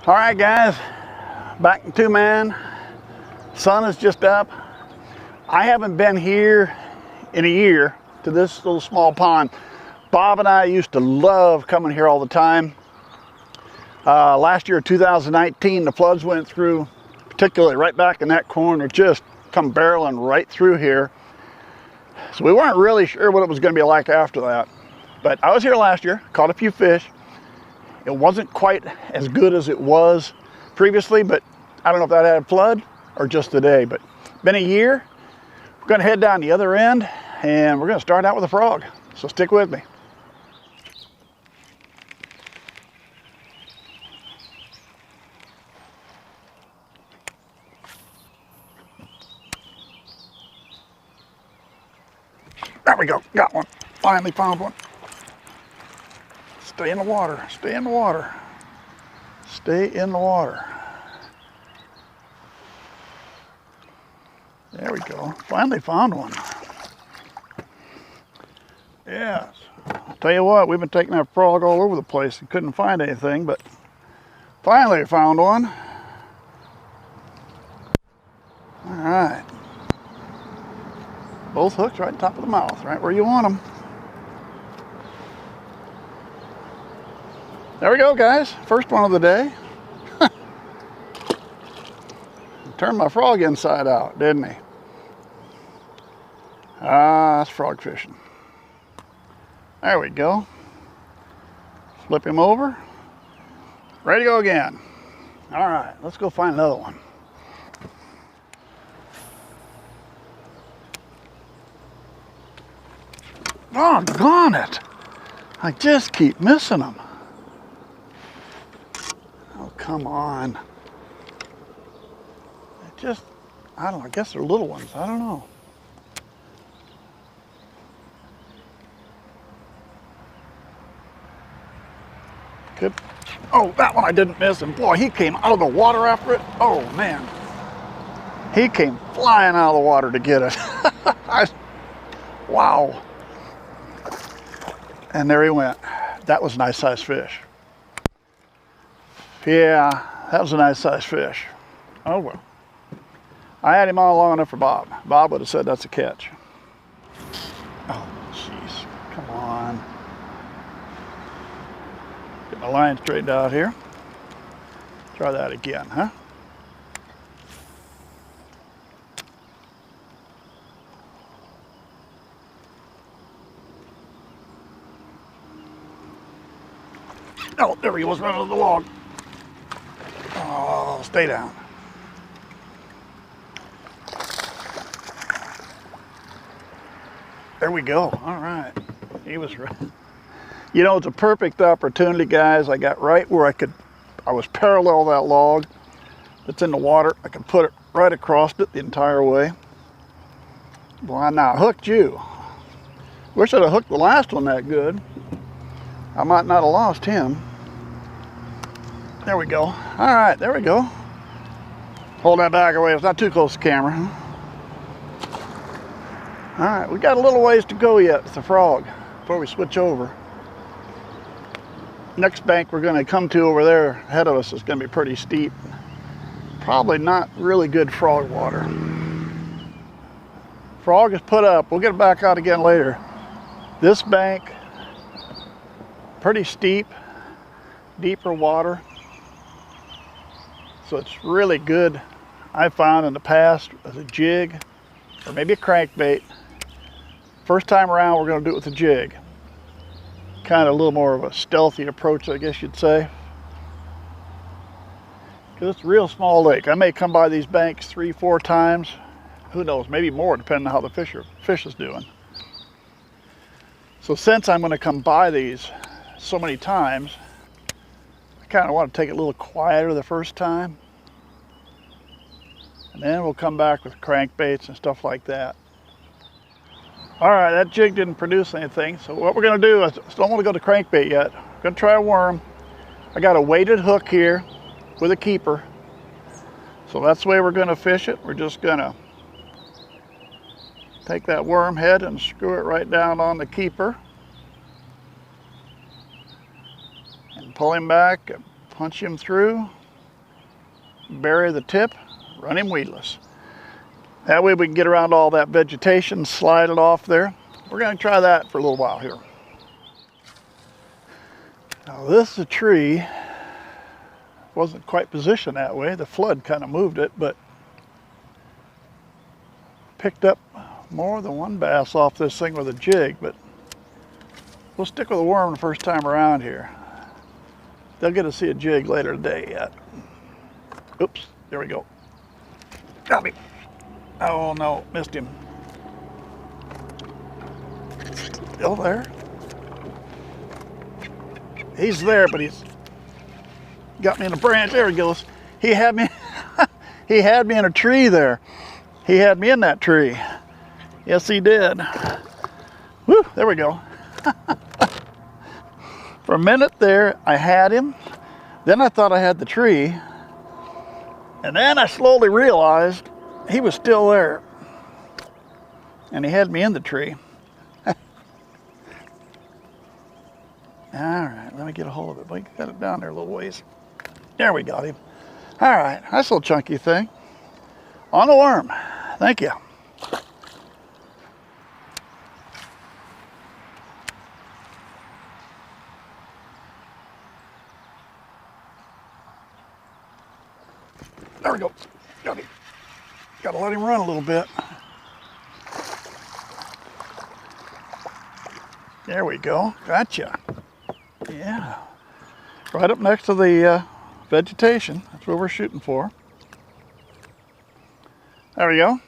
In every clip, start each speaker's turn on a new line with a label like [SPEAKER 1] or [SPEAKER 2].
[SPEAKER 1] All right, guys, back in two-man. Sun is just up. I haven't been here in a year to this little small pond. Bob and I used to love coming here all the time. Last year, 2019, the floods went through, particularly right back in that corner, just come barreling right through here. So we weren't really sure what it was going to be like after that. But I was here last year, caught a few fish. It wasn't quite as good as it was previously, but I don't know if that had a flood or just today. But been a year. We're going to head down the other end, and we're going to start out with a frog. So stick with me. There we go, got one. Finally found one. Stay in the water, stay in the water. Stay in the water. There we go, finally found one. Yes, I'll tell you what, we've been taking that frog all over the place and couldn't find anything, but finally found one. All right. Both hooks right on top of the mouth, right where you want them. There we go, guys. First one of the day. Turned my frog inside out, didn't he? That's frog fishing. There we go. Flip him over. Ready to go again. All right, let's go find another one. Doggone it. I just keep missing them. Oh, come on. I don't know, I guess they're little ones. I don't know. Good. Oh, that one I didn't miss. And boy, he came out of the water after it. Oh, man. He came flying out of the water to get it. Wow. And there he went. That was a nice sized fish. Yeah, that was a nice sized fish. Oh well. I had him on long enough for Bob. Bob would have said that's a catch. Oh, jeez. Come on. Get my line straightened out here. Try that again, huh? Oh, there he was running on the log. Oh, stay down. There we go. All right. He was right. You know, it's a perfect opportunity, guys. I got right where I was parallel that log that's in the water. I could put it right across it the entire way. Well, I now hooked you. Wish I'd have hooked the last one that good. I might not have lost him. There we go. All right, there we go. Hold that back away. It's not too close to the camera. All right, we got a little ways to go yet with the frog before we switch over. Next bank we're going to come to over there ahead of us is going to be pretty steep. Probably not really good frog water. Frog is put up. We'll get it back out again later. This bank, pretty steep, deeper water. So it's really good, I've found in the past, as a jig or maybe a crankbait. First time around, we're going to do it with a jig. Kind of a little more of a stealthy approach, I guess you'd say. Because it's a real small lake. I may come by these banks 3-4 times. Who knows, maybe more, depending on how the fish is doing. So since I'm going to come by these so many times, I kind of want to take it a little quieter the first time. And then we'll come back with crankbaits and stuff like that. All right, that jig didn't produce anything. So what we're going to do, I don't want to go to crankbait yet. I'm going to try a worm. I got a weighted hook here with a keeper. So that's the way we're going to fish it. We're just going to take that worm head and screw it right down on the keeper. And pull him back and punch him through. bury the tip, run him weedless. That way we can get around all that vegetation, slide it off there. We're going to try that for a little while here. Now this is a tree. Wasn't quite positioned that way. The flood kind of moved it, but picked up more than one bass off this thing with a jig, but we'll stick with a worm the first time around here. They'll get to see a jig later today yet. Oops, there we go. Got me. Oh no, missed him. Still there. He's there, but he's got me in a branch. There he goes. He had me. He had me in a tree there. He had me in that tree. Yes, he did. Woo! There we go. For a minute there, I had him. Then I thought I had the tree, and then I slowly realized he was still there, and he had me in the tree. All right, let me get a hold of it. We got it down there a little ways. There, we got him. All right, nice little chunky thing. On the worm. Thank you. There we go. Got him. Got to let him run a little bit. There we go. Gotcha. Yeah. Right up next to the vegetation. That's what we're shooting for. There we go.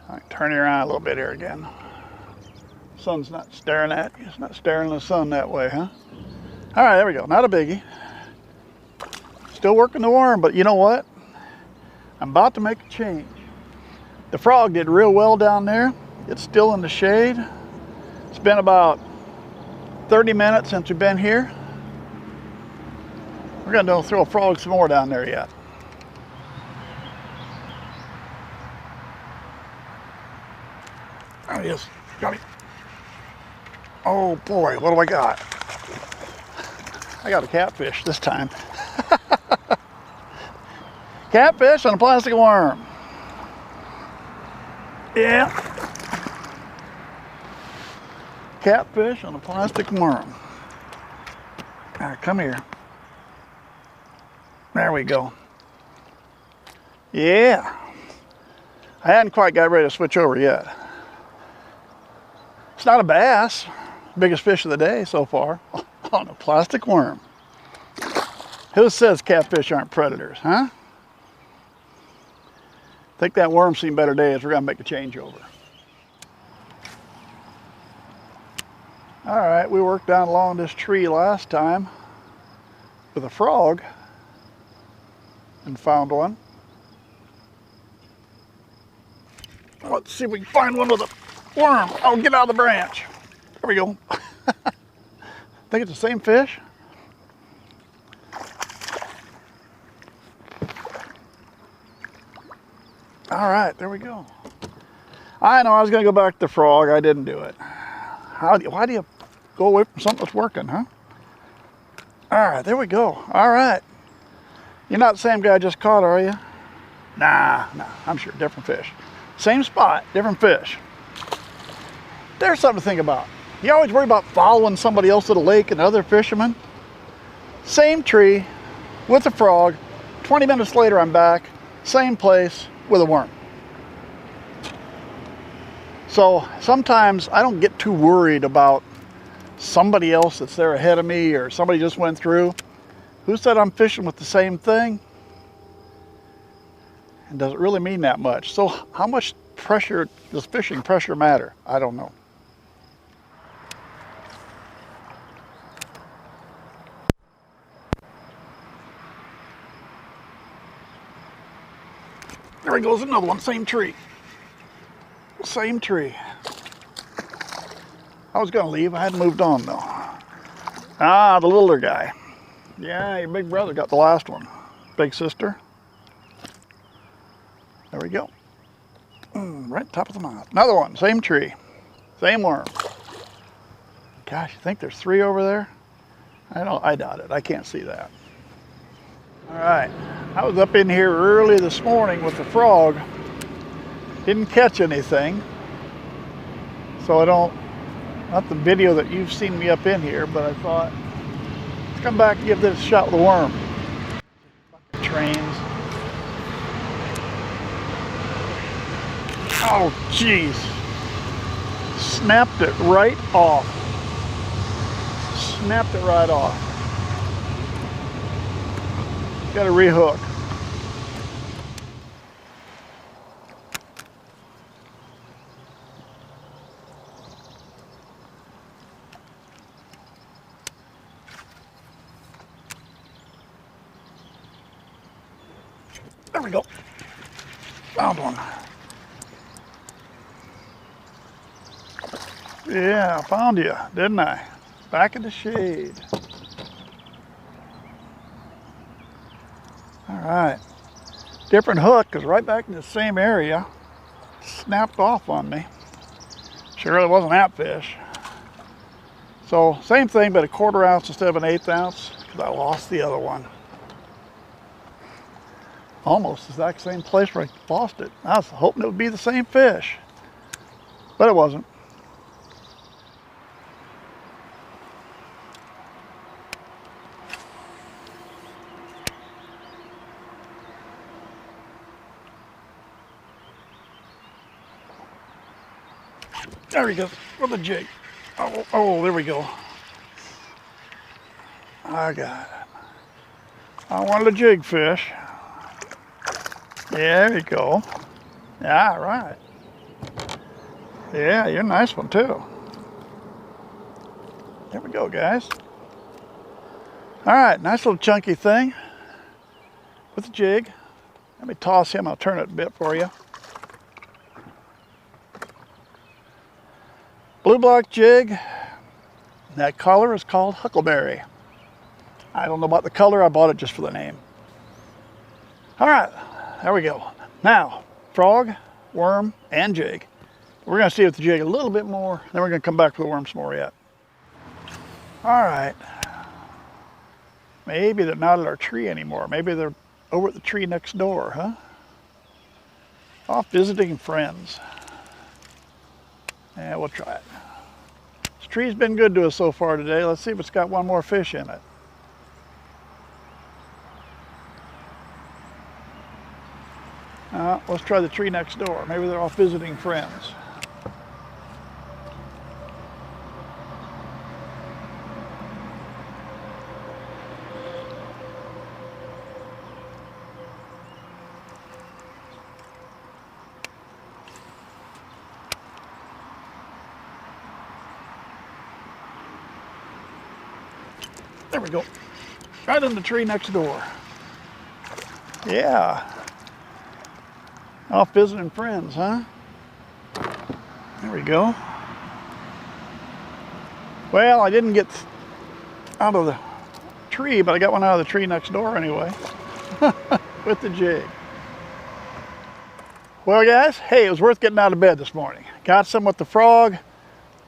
[SPEAKER 1] I can turn you around a little bit here again. Sun's not staring at you. It's not staring the sun that way, huh? All right, there we go. Not a biggie. Still working the worm, but you know what? I'm about to make a change. The frog did real well down there. It's still in the shade. It's been about 30 minutes since we've been here. We're gonna throw a frog some more down there yet. There he is. Got him. Oh boy, what do I got? I got a catfish this time. Catfish on a plastic worm. Yeah. Catfish on a plastic worm. All right, come here. There we go. Yeah. I hadn't quite got ready to switch over yet. It's not a bass. Biggest fish of the day so far on a plastic worm. Who says catfish aren't predators, huh? Think that worm's seen better days. We're gonna make a changeover. All right, we worked down along this tree last time with a frog and found one. Let's see if we can find one with a worm. Oh, get out of the branch. There we go. Think it's the same fish? All right, there we go. I know I was gonna go back to the frog. I didn't do it. Why do you go away from something that's working, huh? All right, there we go. All right. You're not the same guy I just caught, are you? Nah, I'm sure, different fish. Same spot, different fish. There's something to think about. You always worry about following somebody else to the lake and other fishermen. Same tree with a frog. 20 minutes later, I'm back. Same place with a worm. So sometimes I don't get too worried about somebody else that's there ahead of me or somebody just went through. Who said I'm fishing with the same thing? And does it really mean that much? So how much pressure does fishing pressure matter? I don't know. There goes another one, same tree. Same tree. I was gonna leave, I hadn't moved on though. Ah, the littler guy. Yeah, your big brother got the last one. Big sister. There we go. Right top of the mouth. Another one, same tree. Same worm. Gosh, you think there's 3 over there? I doubt it, I can't see that. All right, I was up in here early this morning with the frog. Didn't catch anything, so I don't, not the video that you've seen me up in here, but I thought, let's come back and give this a shot with a worm. Fucking trains. Oh, jeez. Snapped it right off. Snapped it right off. Got to rehook. There we go. Found one. Yeah, I found you, didn't I? Back in the shade. All right. Different hook, because right back in the same area. Snapped off on me. Sure, it wasn't that fish. So, same thing, but a 1/4 ounce instead of an 1/8 ounce, because I lost the other one. Almost the exact same place where I lost it. I was hoping it would be the same fish, but it wasn't. There we go, with a jig. Oh, there we go. I got it. I wanted a jig fish. Yeah, there you go. Yeah, right. Yeah, you're a nice one too. There we go, guys. All right, nice little chunky thing with a jig. Let me toss him, I'll turn it a bit for you. Blue block jig. That color is called Huckleberry. I don't know about the color, I bought it just for the name. All right, there we go. Now, frog, worm, and jig. We're gonna see with the jig a little bit more, then we're gonna come back with the worm some more yet. All right. Maybe they're not at our tree anymore. Maybe they're over at the tree next door, huh? Off visiting friends. Yeah, we'll try it. This tree's been good to us so far today. Let's see if it's got one more fish in it. Let's try the tree next door. Maybe they're off visiting friends. There we go. Right in the tree next door. Yeah. Off visiting friends, huh? There we go. Well, I didn't get out of the tree, but I got one out of the tree next door anyway. With the jig. Well, guys, hey, it was worth getting out of bed this morning. Got some with the frog,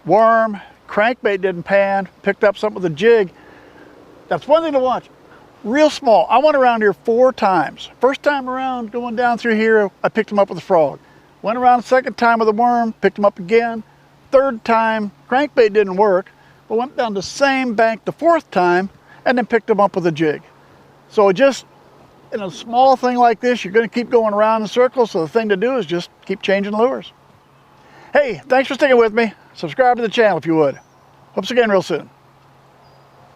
[SPEAKER 1] worm, crankbait didn't pan, picked up something with the jig. That's one thing to watch. Real small. I went around here 4 times. First time around, going down through here, I picked him up with a frog. Went around the second time with a worm, picked him up again. Third time, crankbait didn't work, but went down the same bank the 4th time and then picked him up with a jig. So just in a small thing like this, you're going to keep going around in circles, so the thing to do is just keep changing lures. Hey, thanks for sticking with me. Subscribe to the channel if you would. Hope to see you again real soon.